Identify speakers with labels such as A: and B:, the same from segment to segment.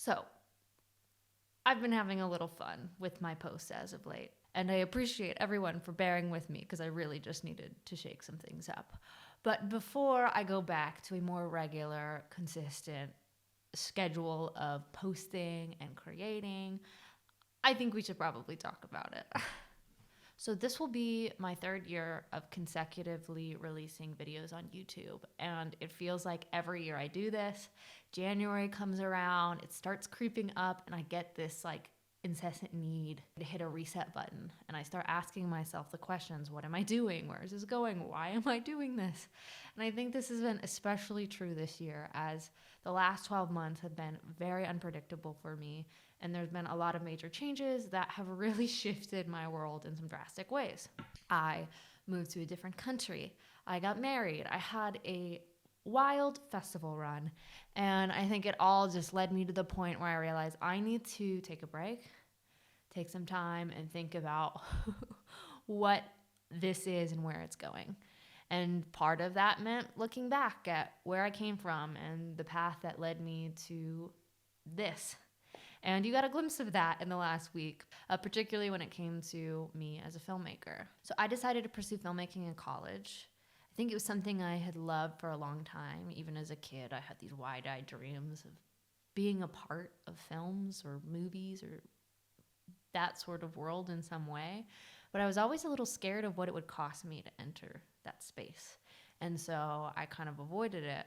A: So, I've been having a little fun with my posts as of late, and I appreciate everyone for bearing with me because I really just needed to shake some things up. But before I go back to a more regular, consistent schedule of posting and creating, I think we should probably talk about it. So this will be my third year of consecutively releasing videos on YouTube. And it feels like every year I do this, January comes around, it starts creeping up, and I get this like incessant need to hit a reset button. And I start asking myself the questions: what am I doing? Where is this going? Why am I doing this? And I think this has been especially true this year, as the last 12 months have been very unpredictable for me, and there's been a lot of major changes that have really shifted my world in some drastic ways. I moved to a different country. I got married. I had a wild festival run. And I think it all just led me to the point where I realized I need to take a break, take some time, and think about what this is and where it's going. And part of that meant looking back at where I came from and the path that led me to this. And you got a glimpse of that in the last week, particularly when it came to me as a filmmaker. So I decided to pursue filmmaking in college. I think it was something I had loved for a long time. Even as a kid, I had these wide-eyed dreams of being a part of films or movies or that sort of world in some way. But I was always a little scared of what it would cost me to enter that space. And so I kind of avoided it.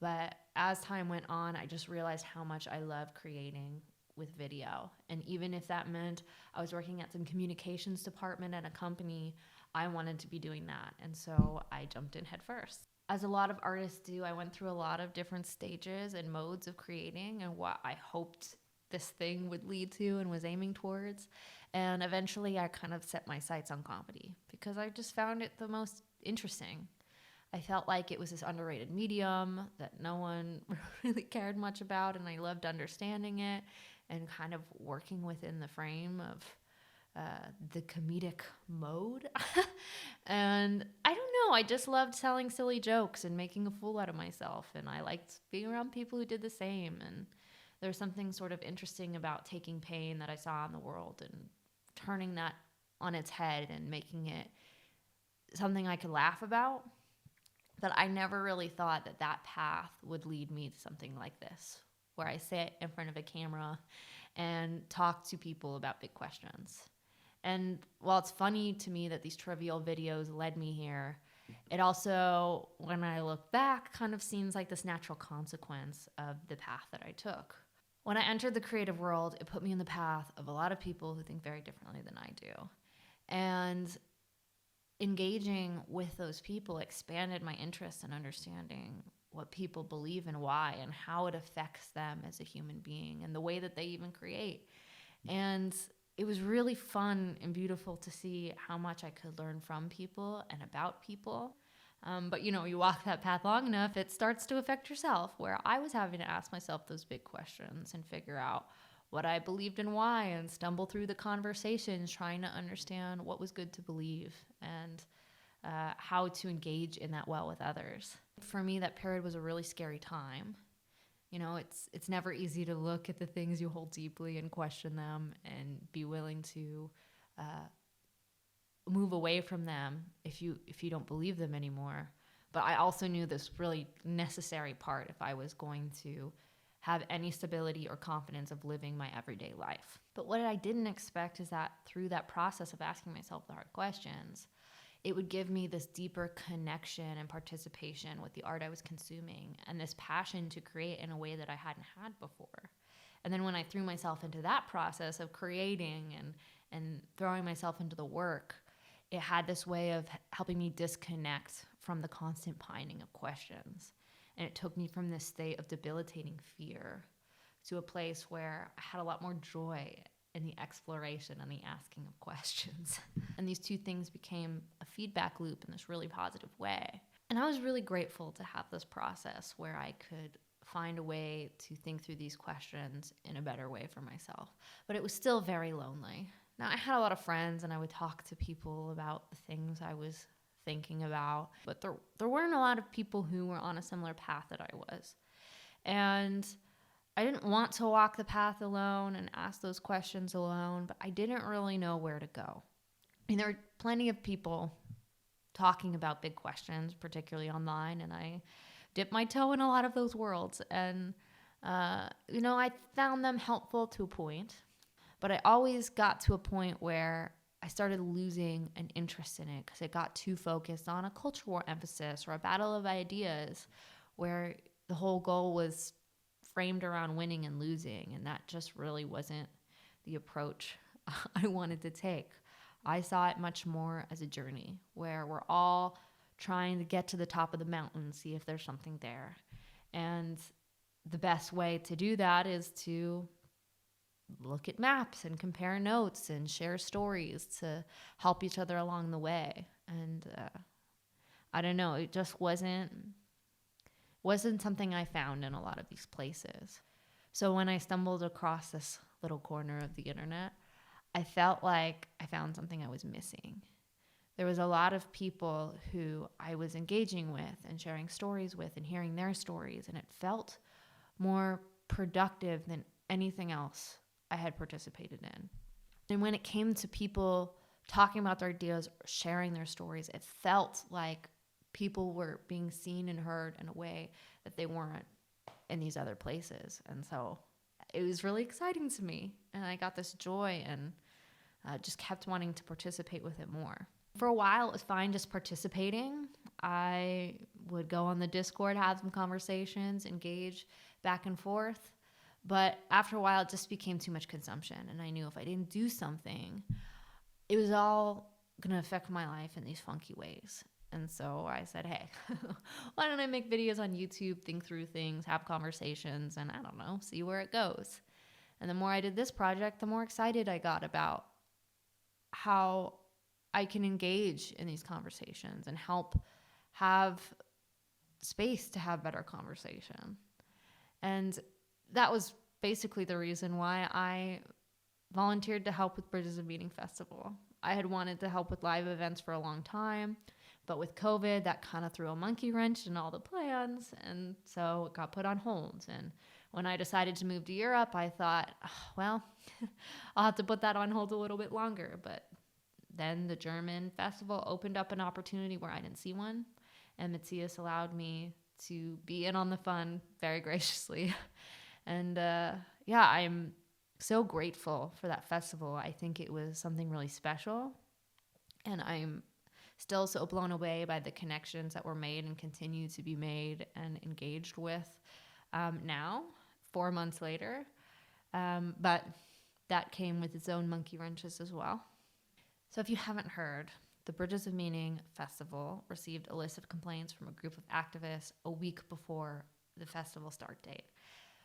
A: But as time went on, I just realized how much I love creating with video. And even if that meant I was working at some communications department at a company, I wanted to be doing that. And so I jumped in head first. As a lot of artists do, I went through a lot of different stages and modes of creating and what I hoped this thing would lead to and was aiming towards. And eventually I kind of set my sights on comedy because I just found it the most interesting. I felt like it was this underrated medium that no one really cared much about, and I loved understanding it and kind of working within the frame of the comedic mode. And I don't know, I just loved telling silly jokes and making a fool out of myself, and I liked being around people who did the same. And there's something sort of interesting about taking pain that I saw in the world and turning that on its head and making it something I could laugh about, that I never really thought that that path would lead me to something like this, where I sit in front of a camera and talk to people about big questions. And while it's funny to me that these trivial videos led me here, it also, when I look back, kind of seems like this natural consequence of the path that I took. When I entered the creative world, it put me in the path of a lot of people who think very differently than I do. And engaging with those people expanded my interest in understanding what people believe and why, and how it affects them as a human being and the way that they even create. And it was really fun and beautiful to see how much I could learn from people and about people. But you know, you walk that path long enough, it starts to affect yourself, where I was having to ask myself those big questions and figure out what I believed and why, and stumble through the conversations trying to understand what was good to believe and how to engage in that well with others. For me, that period was a really scary time. You know, it's never easy to look at the things you hold deeply and question them and be willing to move away from them if you don't believe them anymore. But I also knew this really necessary part if I was going to have any stability or confidence of living my everyday life. But what I didn't expect is that through that process of asking myself the hard questions, it would give me this deeper connection and participation with the art I was consuming, and this passion to create in a way that I hadn't had before. And then when I threw myself into that process of creating and throwing myself into the work, it had this way of helping me disconnect from the constant pining of questions. And it took me from this state of debilitating fear to a place where I had a lot more joy in the exploration and the asking of questions. And these two things became a feedback loop in this really positive way. And I was really grateful to have this process where I could find a way to think through these questions in a better way for myself. But it was still very lonely. Now, I had a lot of friends and I would talk to people about the things I was thinking about, but there weren't a lot of people who were on a similar path that I was. And I didn't want to walk the path alone and ask those questions alone, but I didn't really know where to go. And there were plenty of people talking about big questions, particularly online, and I dipped my toe in a lot of those worlds. And, I found them helpful to a point, but I always got to a point where I started losing an interest in it because it got too focused on a culture war emphasis or a battle of ideas where the whole goal was framed around winning and losing. And that just really wasn't the approach I wanted to take. I saw it much more as a journey where we're all trying to get to the top of the mountain, see if there's something there. And the best way to do that is to look at maps and compare notes and share stories to help each other along the way. And I don't know, it just wasn't something I found in a lot of these places. So when I stumbled across this little corner of the internet, I felt like I found something I was missing. There was a lot of people who I was engaging with and sharing stories with and hearing their stories, and it felt more productive than anything else I had participated in. And when it came to people talking about their ideas, sharing their stories, it felt like people were being seen and heard in a way that they weren't in these other places. And so it was really exciting to me. And I got this joy and just kept wanting to participate with it more. For a while, it was fine just participating. I would go on the Discord, have some conversations, engage back and forth. But after a while, it just became too much consumption. And I knew if I didn't do something, it was all going to affect my life in these funky ways. And so I said, hey, why don't I make videos on YouTube, think through things, have conversations, and I don't know, see where it goes. And the more I did this project, the more excited I got about how I can engage in these conversations and help have space to have better conversation. And that was basically the reason why I volunteered to help with Bridges of Meaning Festival. I had wanted to help with live events for a long time, but with COVID, that kind of threw a monkey wrench in all the plans, and so it got put on hold. And when I decided to move to Europe, I thought, well, I'll have to put that on hold a little bit longer. But then the German festival opened up an opportunity where I didn't see one, and Matthias allowed me to be in on the fun very graciously. And I'm so grateful for that festival. I think it was something really special, and I'm still so blown away by the connections that were made and continue to be made and engaged with now, 4 months later. But that came with its own monkey wrenches as well. So if you haven't heard, the Bridges of Meaning Festival received a list of complaints from a group of activists a week before the festival start date,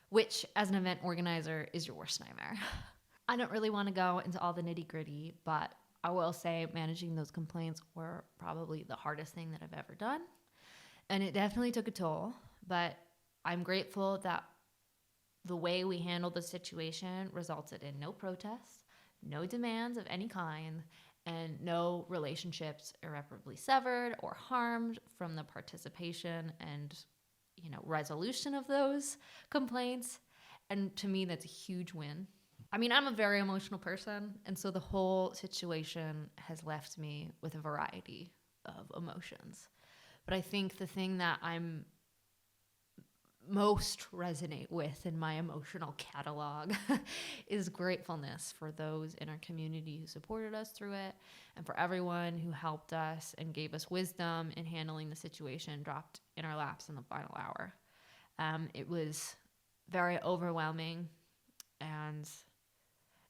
A: which as an event organizer is your worst nightmare. I don't really want to go into all the nitty gritty, but I will say managing those complaints were probably the hardest thing that I've ever done. And it definitely took a toll, but I'm grateful that the way we handled the situation resulted in no protests, no demands of any kind, and no relationships irreparably severed or harmed from the participation and resolution of those complaints. And to me, that's a huge win. I mean, I'm a very emotional person, and so the whole situation has left me with a variety of emotions. But I think the thing that I'm most resonate with in my emotional catalog is gratefulness for those in our community who supported us through it, and for everyone who helped us and gave us wisdom in handling the situation dropped in our laps in the final hour. It was very overwhelming, and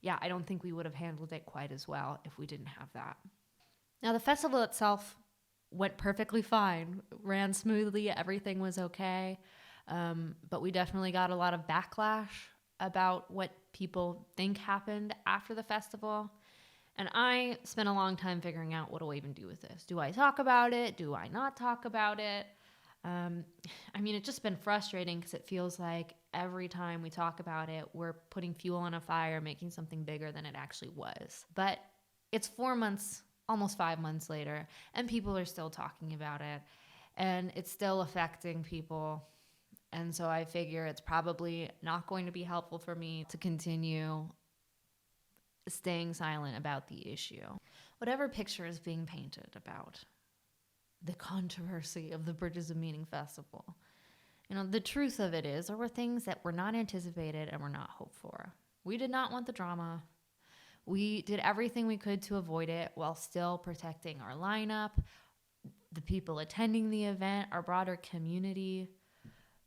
A: I don't think we would have handled it quite as well if we didn't have that. Now, the festival itself went perfectly fine, ran smoothly, everything was okay. But we definitely got a lot of backlash about what people think happened after the festival. And I spent a long time figuring out, what do I even do with this? Do I talk about it? Do I not talk about it? It's just been frustrating because it feels like every time we talk about it, we're putting fuel on a fire, making something bigger than it actually was. But it's 4 months, almost 5 months later, and people are still talking about it, and it's still affecting people. And so I figure it's probably not going to be helpful for me to continue staying silent about the issue. Whatever picture is being painted about the controversy of the Bridges of Meaning Festival, the truth of it is there were things that were not anticipated and were not hoped for. We did not want the drama. We did everything we could to avoid it while still protecting our lineup, the people attending the event, our broader community.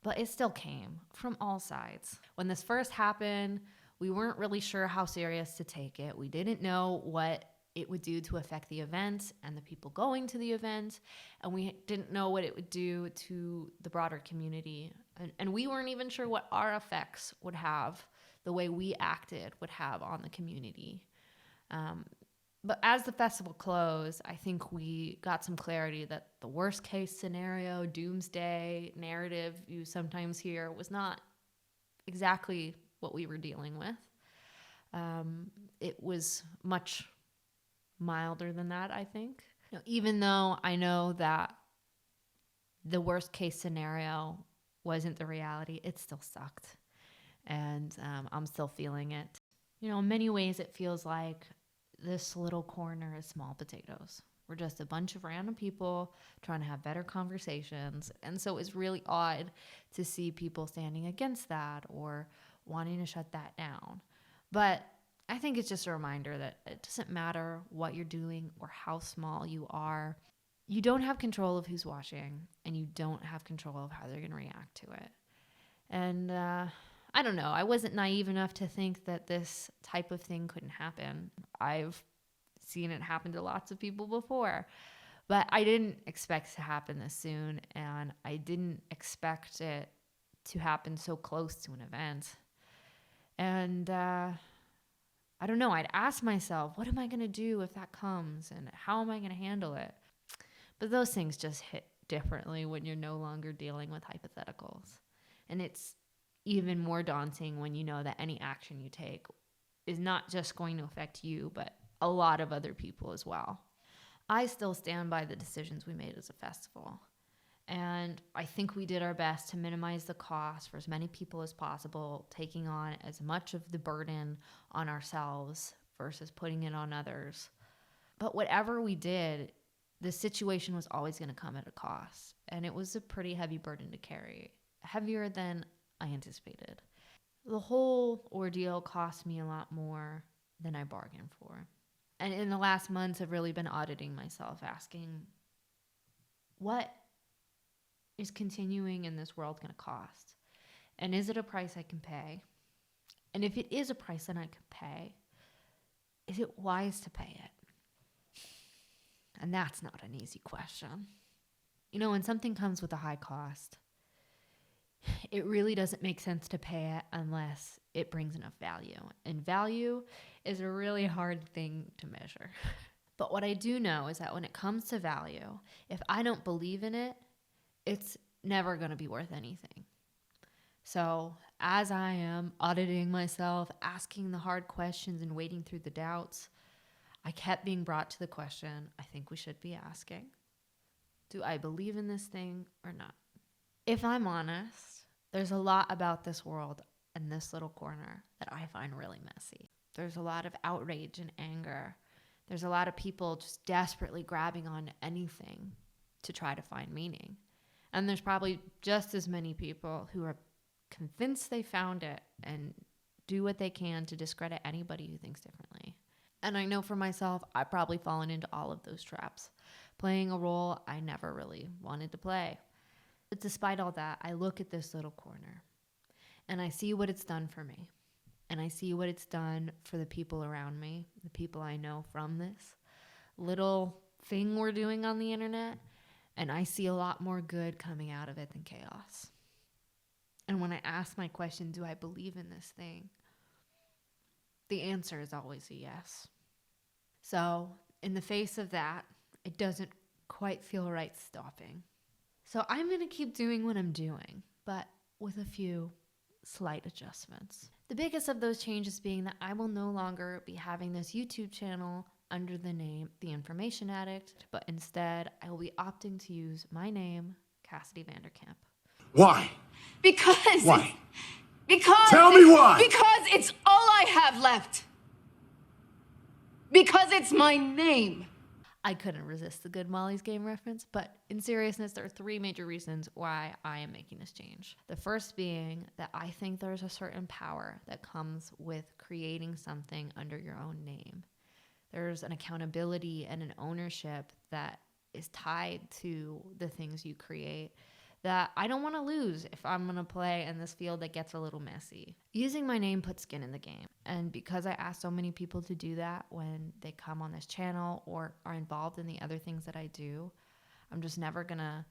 A: But it still came from all sides. When this first happened, we weren't really sure how serious to take it. We didn't know what it would do to affect the event and the people going to the event. And we didn't know what it would do to the broader community. And we weren't even sure what our effects would have, the way we acted would have on the community. But as the festival closed, I think we got some clarity that the worst case scenario, doomsday narrative you sometimes hear was not exactly what we were dealing with. It was much milder than that, I think. Even though I know that the worst case scenario wasn't the reality, it still sucked. And I'm still feeling it. In many ways, it feels like this little corner is small potatoes. We're just a bunch of random people trying to have better conversations. And so it's really odd to see people standing against that or wanting to shut that down. But I think it's just a reminder that it doesn't matter what you're doing or how small you are. You don't have control of who's watching, and you don't have control of how they're going to react to it. And I don't know. I wasn't naive enough to think that this type of thing couldn't happen. I've seen it happen to lots of people before, but I didn't expect it to happen this soon, and I didn't expect it to happen so close to an event. And I don't know. I'd ask myself, what am I going to do if that comes, and how am I going to handle it? But those things just hit differently when you're no longer dealing with hypotheticals. And it's even more daunting when you know that any action you take is not just going to affect you, but a lot of other people as well. I still stand by the decisions we made as a festival. And I think we did our best to minimize the cost for as many people as possible, taking on as much of the burden on ourselves versus putting it on others. But whatever we did, the situation was always going to come at a cost. And it was a pretty heavy burden to carry, heavier than I anticipated. The whole ordeal cost me a lot more than I bargained for. And in the last months, I've really been auditing myself, asking, what is continuing in this world going to cost? And is it a price I can pay? And if it is a price that I can pay, is it wise to pay it? And that's not an easy question. When something comes with a high cost, it really doesn't make sense to pay it unless it brings enough value. And value is a really hard thing to measure. But what I do know is that when it comes to value, if I don't believe in it, it's never going to be worth anything. So as I am auditing myself, asking the hard questions and wading through the doubts, I kept being brought to the question I think we should be asking. Do I believe in this thing or not? If I'm honest, there's a lot about this world and this little corner that I find really messy. There's a lot of outrage and anger. There's a lot of people just desperately grabbing on anything to try to find meaning. And there's probably just as many people who are convinced they found it and do what they can to discredit anybody who thinks differently. And I know for myself, I've probably fallen into all of those traps, playing a role I never really wanted to play. But despite all that, I look at this little corner and I see what it's done for me. And I see what it's done for the people around me, the people I know from this little thing we're doing on the internet. And I see a lot more good coming out of it than chaos. And when I ask my question, do I believe in this thing? The answer is always a yes. So in the face of that, it doesn't quite feel right stopping. So I'm going to keep doing what I'm doing, but with a few slight adjustments. The biggest of those changes being that I will no longer be having this YouTube channel under the name The Information Addict, but instead I will be opting to use my name, Cassidy Vanderkamp.
B: Why?
C: Because.
B: Why?
C: Because.
B: Tell me why!
C: Because it's all I have left. Because it's my name.
A: I couldn't resist the good Molly's Game reference, but in seriousness, there are three major reasons why I am making this change. The first being that I think there's a certain power that comes with creating something under your own name. There's an accountability and an ownership that is tied to the things you create that I don't want to lose if I'm going to play in this field that gets a little messy. Using my name puts skin in the game. And because I ask so many people to do that when they come on this channel or are involved in the other things that I do, I'm just never going to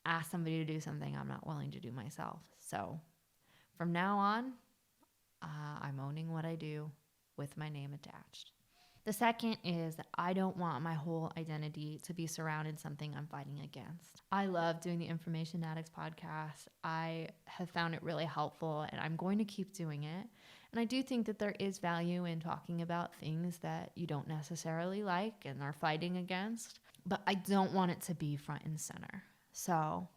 A: ask somebody to do something I'm not willing to do myself. So from now on, I'm owning what I do with my name attached. The second is that I don't want my whole identity to be surrounded something I'm fighting against. I love doing the Information Addicts podcast. I have found it really helpful and I'm going to keep doing it. And I do think that there is value in talking about things that you don't necessarily like and are fighting against, but I don't want it to be front and center. So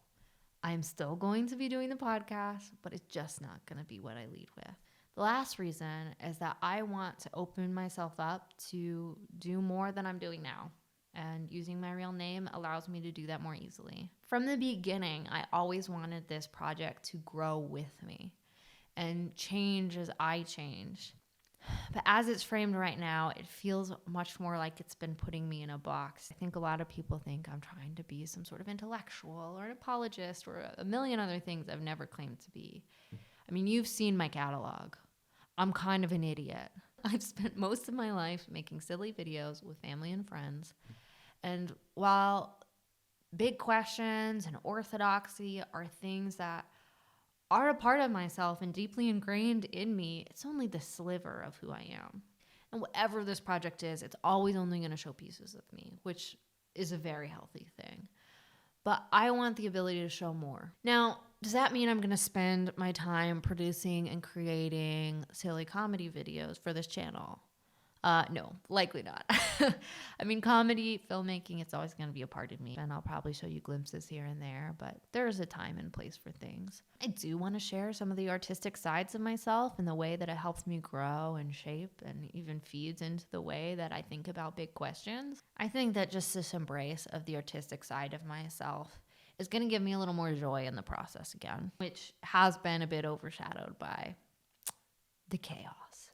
A: I'm still going to be doing the podcast, but it's just not going to be what I lead with. The last reason is that I want to open myself up to do more than I'm doing now. And using my real name allows me to do that more easily. From the beginning, I always wanted this project to grow with me and change as I change. But as it's framed right now, it feels much more like it's been putting me in a box. I think a lot of people think I'm trying to be some sort of intellectual or an apologist or a million other things I've never claimed to be. I mean, you've seen my catalog. I'm kind of an idiot. I've spent most of my life making silly videos with family and friends. And while big questions and orthodoxy are things that are a part of myself and deeply ingrained in me, it's only the sliver of who I am. And whatever this project is, it's always only going to show pieces of me, which is a very healthy thing. But I want the ability to show more. Now, does that mean I'm going to spend my time producing and creating silly comedy videos for this channel? No, likely not. I mean, comedy, filmmaking, it's always going to be a part of me. And I'll probably show you glimpses here and there, but there's a time and place for things. I do want to share some of the artistic sides of myself and the way that it helps me grow and shape and even feeds into the way that I think about big questions. I think that just this embrace of the artistic side of myself is going to give me a little more joy in the process again, which has been a bit overshadowed by the chaos.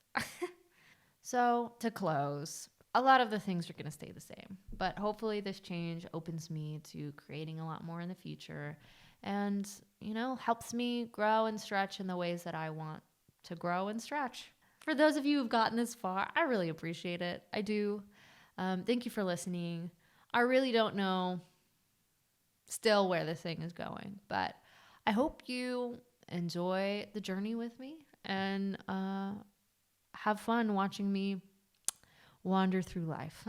A: So to close, a lot of the things are going to stay the same, but hopefully this change opens me to creating a lot more in the future and, you know, helps me grow and stretch in the ways that I want to grow and stretch. For those of you who've gotten this far, I really appreciate it. I do. Thank you for listening. I really don't know still where this thing is going, but I hope you enjoy the journey with me and, have fun watching me wander through life.